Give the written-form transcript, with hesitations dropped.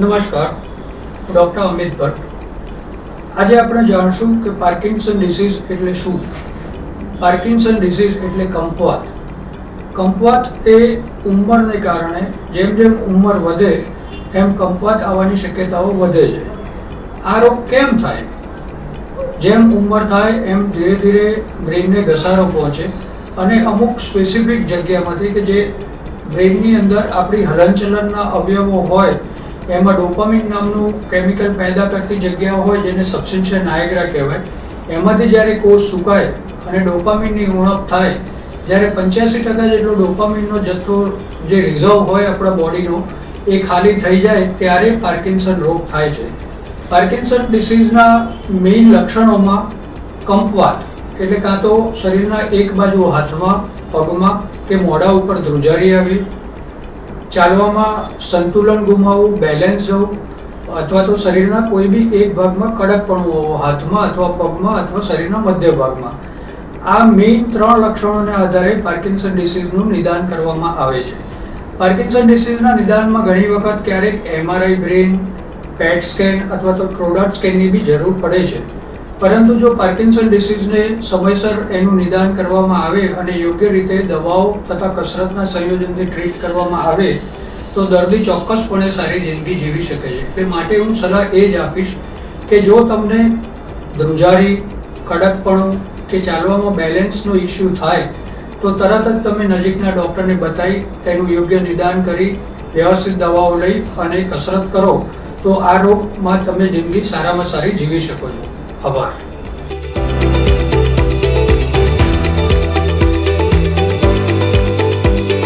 નમસ્કાર, હું ડૉક્ટર અમિત ભટ્ટ। આજે આપણે જાણશું કે પાર્કિન્સન ડિસીઝ એટલે શું। પાર્કિન્સન ડિસીઝ એટલે કંપવાત। કંપવાત એ ઉંમરને કારણે જેમ જેમ ઉંમર વધે એમ કંપવાત આવવાની શક્યતાઓ વધે છે। આ રોગ કેમ થાય? જેમ ઉંમર થાય એમ ધીરે ધીરે બ્રેઇનને ઘસારો પહોંચે અને અમુક સ્પેસિફિક જગ્યામાંથી કે જે બ્રેઇનની અંદર આપણી હલનચલનના અવયવો હોય એમાં ડોપામિન નામનું કેમિકલ પેદા કરતી જગ્યાઓ હોય જેને સબસ્ટેન્શિયા નાયગ્રા કહેવાય, એમાંથી જ્યારે કોષ સુકાય અને ડોપામિનની ઉણપ થાય, જ્યારે 85% જેટલો ડોપામિનનો જથ્થો જે રિઝર્વ હોય આપણા બોડીનો એ ખાલી થઈ જાય ત્યારે પાર્કિન્સન રોગ થાય છે। પાર્કિન્સન ડિસીઝના મેઇન લક્ષણોમાં કંપવાત એટલે કાં તો શરીરના એક બાજુ હાથમાં, પગમાં કે મોઢા ઉપર ધ્રુજારી આવી, ચાલવામાં સંતુલન ગુમાવવું, બેલેન્સ જવું, અથવા તો શરીરના કોઈ બી એક ભાગમાં કડકપણું હોવો, હાથમાં અથવા પગમાં અથવા શરીરના મધ્ય ભાગમાં। આ મેઇન 3 લક્ષણોને આધારે પાર્કિન્સન ડિસીઝનું નિદાન કરવામાં આવે છે। પાર્કિન્સન ડિસીઝના નિદાનમાં ઘણી વખત ક્યારેક MRI બ્રેઇન, પેટ સ્કેન અથવા તો ટ્રોડાટ સ્કેનની બી જરૂર પડે છે, પરંતુ જો પાર્કિન્સન ડિસીઝને સમયસર એનું નિદાન કરવામાં આવે અને યોગ્ય રીતે દવાઓ તથા કસરતના સંયોજનથી ટ્રીટ કરવામાં આવે તો દર્દી ચોક્કસપણે સારી જિંદગી જીવી શકે છે। એટલે માટે હું સલાહ એ જ આપીશ કે જો તમને ધ્રુજારી, કડકપણું કે ચાલવામાં બેલેન્સનો ઇસ્યુ થાય તો તરત જ તમે નજીકના ડૉક્ટરને બતાવી તેનું યોગ્ય નિદાન કરી વ્યવસ્થિત દવાઓ લઈ અને કસરત કરો તો આ રોગમાં તમે જિંદગી સારામાં સારી જીવી શકો છો। આભાર।